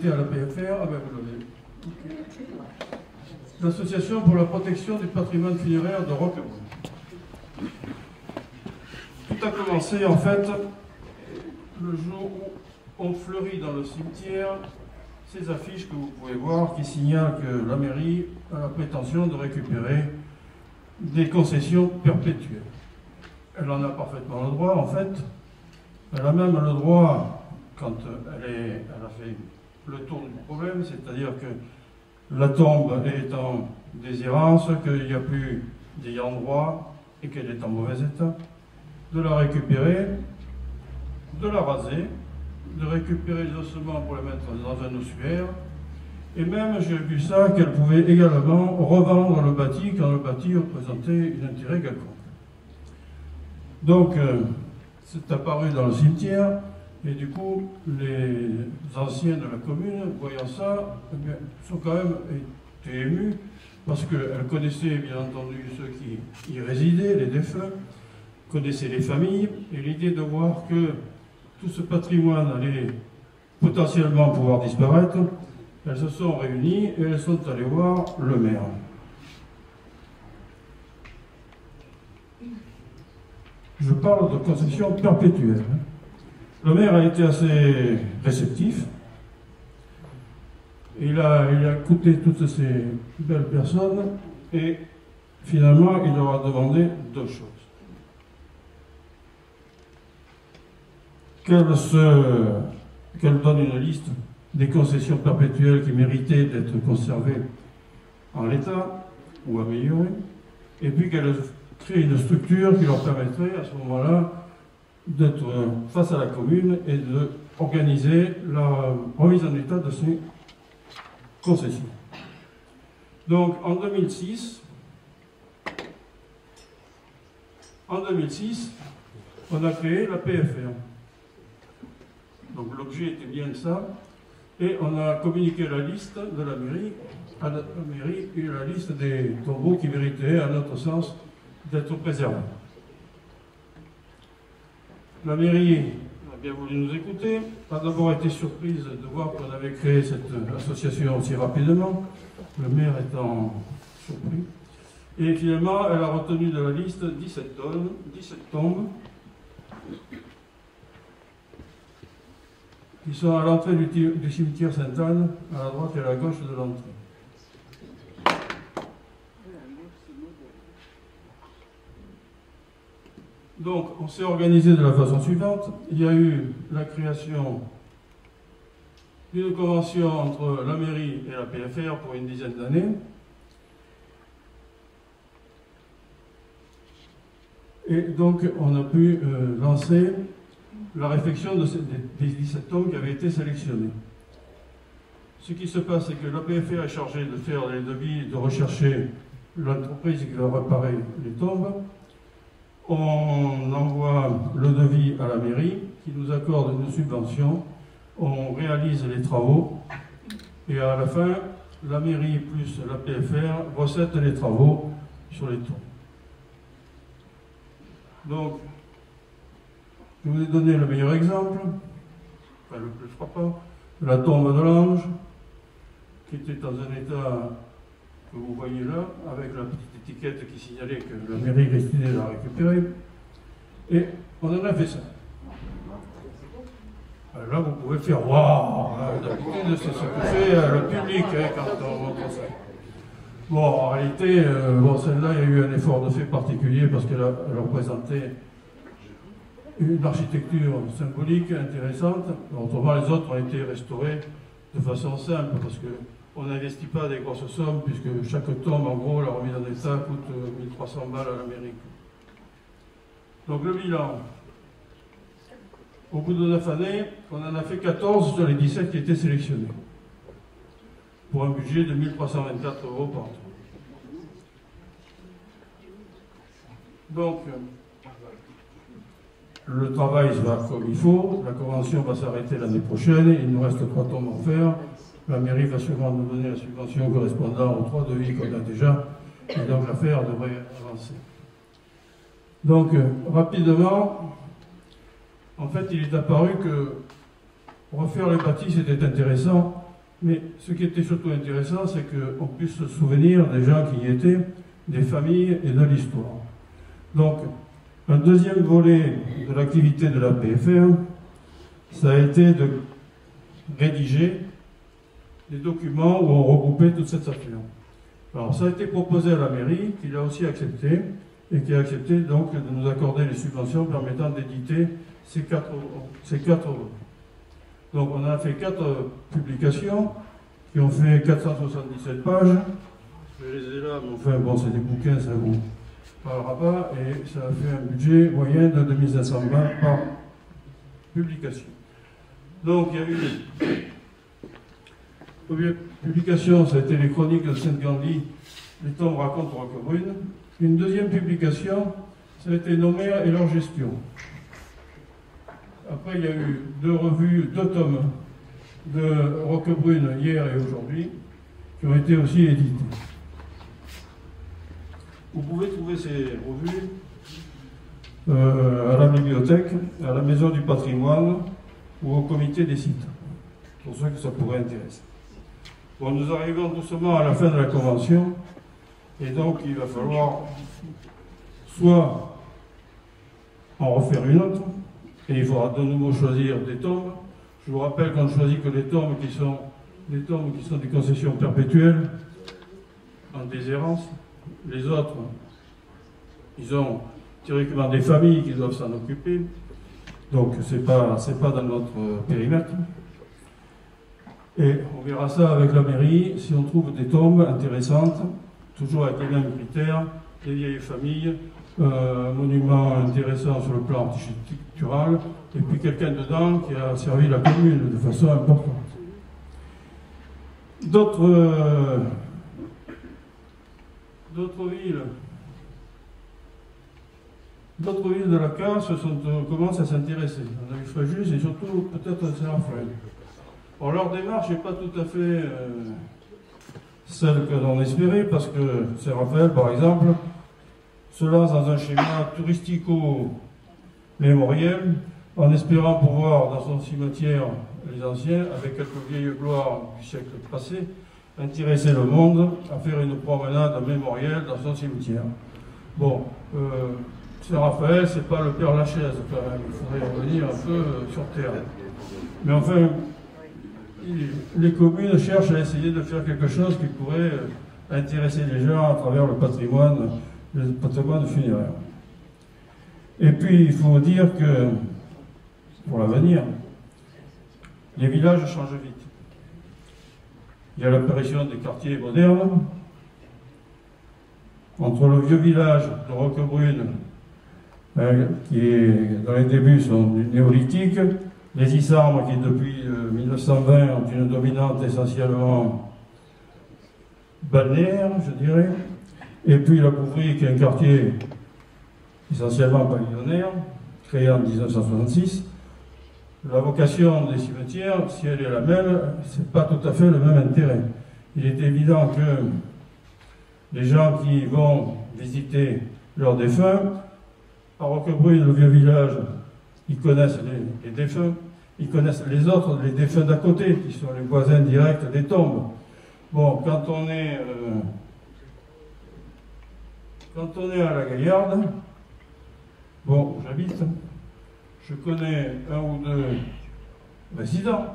mérité à la PFR. Ah ben vous l'avez. Okay. L'Association pour la protection du patrimoine funéraire de Roquebrune. Tout a commencé en fait le jour où on fleurit dans le cimetière ces affiches que vous pouvez voir qui signalent que la mairie a la prétention de récupérer des concessions perpétuelles. Elle en a parfaitement le droit en fait. Elle a même le droit, quand elle a fait le tour du problème, c'est-à-dire que la tombe est en déshérence, qu'il n'y a plus d'ayant droit et qu'elle est en mauvais état, de la récupérer, de la raser, de récupérer les ossements pour les mettre dans un ossuaire, et même j'ai vu ça qu'elle pouvait également revendre le bâti quand le bâti représentait un intérêt quelconque. Donc, c'est apparu dans le cimetière, et du coup, les anciens de la commune, voyant ça, eh bien, sont quand même été émus, parce qu'elles connaissaient bien entendu ceux qui y résidaient, les défunts, connaissaient les familles, et l'idée de voir que tout ce patrimoine allait potentiellement pouvoir disparaître, elles se sont réunies et elles sont allées voir le maire. Je parle de concession perpétuelle. Le maire a été assez réceptif. Il a écouté toutes ces belles personnes et finalement il leur a demandé deux choses. Qu'elle donne une liste des concessions perpétuelles qui méritaient d'être conservées en l'état ou améliorées, et puis qu'elle crée une structure qui leur permettrait à ce moment-là d'être face à la commune et d'organiser la remise en état de ces concessions. Donc en 2006, on a créé la PFR. Donc l'objet était bien ça, et on a communiqué la liste de la mairie à la mairie et la liste des tombeaux qui méritaient, à notre sens, d'être préservés. La mairie a bien voulu nous écouter, a d'abord été surprise de voir qu'on avait créé cette association aussi rapidement, le maire étant surpris, et finalement elle a retenu de la liste 17 tombes, qui sont à l'entrée du cimetière Sainte-Anne, à la droite et à la gauche de l'entrée. Donc, on s'est organisé de la façon suivante. Il y a eu la création d'une convention entre la mairie et la PFR pour une dizaine d'années. Et donc, on a pu lancer la réflexion des 17 tombes qui avaient été sélectionnés. Ce qui se passe, c'est que la PFR est chargée de faire les devis, de rechercher l'entreprise qui va réparer les tombes. On envoie le devis à la mairie, qui nous accorde une subvention. On réalise les travaux. Et à la fin, la mairie plus la PFR recette les travaux sur les tombes. Donc, je vous ai donné le meilleur exemple, enfin le plus frappant, la tombe de l'ange, qui était dans un état que vous voyez là, avec la petite étiquette qui signalait que la mairie risquait de la récupérer. Et on en a fait ça. Alors là, vous pouvez faire waouh! D'habitude, c'est ce que fait le public quand on montre ça. Bon, en réalité, celle-là, il y a eu un effort de fait particulier parce qu'elle représentait une architecture symbolique intéressante. Autrement, les autres ont été restaurés de façon simple parce qu'on n'investit pas des grosses sommes puisque chaque tombe, en gros, la remise en état coûte 1300 balles à la mairie. Donc le bilan, au bout de 9 années, on en a fait 14 sur les 17 qui étaient sélectionnés pour un budget de 1 324 € par an. Donc, le travail se va comme il faut, la convention va s'arrêter l'année prochaine, il nous reste 3 tombes à faire, la mairie va sûrement nous donner la subvention correspondant aux 3 devis qu'on a déjà, et donc l'affaire devrait avancer. Donc, rapidement, en fait, il est apparu que refaire les bâtis, c'était intéressant, Mais ce qui était surtout intéressant, c'est qu'on puisse se souvenir des gens qui y étaient, des familles et de l'histoire. Donc, un deuxième volet de l'activité de la PFR, ça a été de rédiger des documents où on regroupait toute cette affaire. Alors, ça a été proposé à la mairie, qui l'a aussi accepté, et qui a accepté donc de nous accorder les subventions permettant d'éditer ces quatre œuvres. Donc, on a fait 4 publications qui ont fait 477 pages. Je les ai là, mais enfin, bon, c'est des bouquins, ça vous parlera pas, et ça a fait un budget moyen de 2520 par publication. Donc, il y a eu première publication, ça a été les chroniques de Saint-Gandhi, les tombes racontent Roquebrune. Une deuxième publication, ça a été nos maires et leur gestion. Après, il y a eu 2 revues, 2 tomes de Roquebrune hier et aujourd'hui, qui ont été aussi édités. Vous pouvez trouver ces revues à la bibliothèque, à la Maison du Patrimoine ou au comité des sites, pour ceux que ça pourrait intéresser. Bon, nous arrivons doucement à la fin de la convention, et donc il va falloir soit en refaire une autre, et il faudra de nouveau choisir des tombes. Je vous rappelle qu'on ne choisit que les tombes qui sont des concessions perpétuelles, en déshérence. Les autres, ils ont théoriquement des familles qui doivent s'en occuper, donc c'est pas dans notre périmètre. Et on verra ça avec la mairie, si on trouve des tombes intéressantes, toujours avec les mêmes critères, des vieilles familles, un monument intéressant sur le plan architectural, et puis quelqu'un dedans qui a servi la commune de façon importante. D'autres villes de la CAS commencent à s'intéresser. On a vu Fréjus et surtout peut-être Saint-Raphaël. Alors leur démarche n'est pas tout à fait celle que l'on espérait, parce que Saint-Raphaël, par exemple, se lance dans un schéma touristico-mémoriel en espérant pouvoir, dans son cimetière, les anciens, avec quelques vieilles gloires du siècle passé, intéresser le monde à faire une promenade mémorielle dans son cimetière. Bon, Saint-Raphaël, c'est pas le Père Lachaise, quand même. Il faudrait revenir un peu sur terre. Mais enfin, les communes cherchent à essayer de faire quelque chose qui pourrait intéresser les gens à travers le patrimoine funéraire. Et puis, il faut dire que, pour l'avenir, les villages changent vite. Il y a l'apparition des quartiers modernes. Entre le vieux village de Roquebrune, qui dans les débuts sont du néolithique, les Issarmes qui depuis 1920 ont une dominante essentiellement balnéaire, je dirais, et puis la Bouvrie qui est un quartier essentiellement pavillonnaire, créé en 1966. La vocation des cimetières, si elle est la même, c'est pas tout à fait le même intérêt. Il est évident que les gens qui vont visiter leurs défunts, à Roquebrune, le vieux village, ils connaissent les défunts, ils connaissent les autres, les défunts d'à côté, qui sont les voisins directs des tombes. Bon, quand on est à la Gaillarde, bon, j'habite, je connais un ou 2 résidents,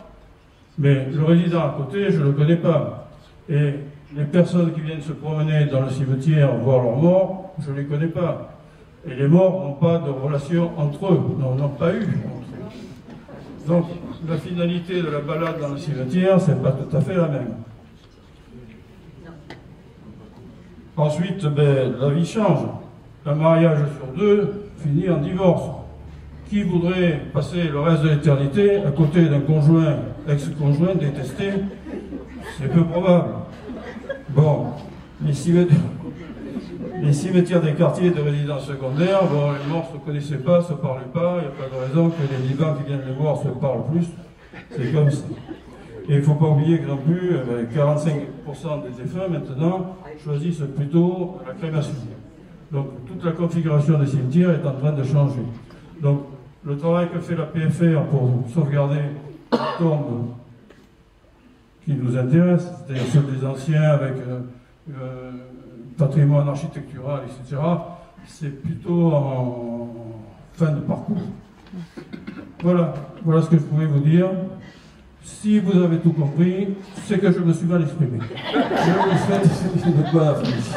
mais le résident à côté, je ne le connais pas. Et les personnes qui viennent se promener dans le cimetière voir leurs morts, je ne les connais pas. Et les morts n'ont pas de relation entre eux, n'ont pas eu. Donc, la finalité de la balade dans le cimetière, c'est pas tout à fait la même. Ensuite, la vie change. Un mariage sur 2 finit en divorce. Qui voudrait passer le reste de l'éternité à côté d'un conjoint, ex-conjoint détesté? C'est peu probable. Bon, les cimetières des quartiers de résidence secondaire, bon, les morts ne se connaissaient pas, ne se parlaient pas, il n'y a pas de raison que les vivants qui viennent les voir se parlent plus. C'est comme ça. Et il ne faut pas oublier que non plus, 45% des défunts maintenant choisissent plutôt la crémation. Donc toute la configuration des cimetières est en train de changer. Donc le travail que fait la PFR pour sauvegarder les tombes qui nous intéressent, c'est-à-dire ceux des anciens avec patrimoine architectural, etc., c'est plutôt en fin de parcours. Voilà ce que je pouvais vous dire. Si vous avez tout compris, c'est que je me suis mal exprimé. Je vous souhaite une bonne après-midi.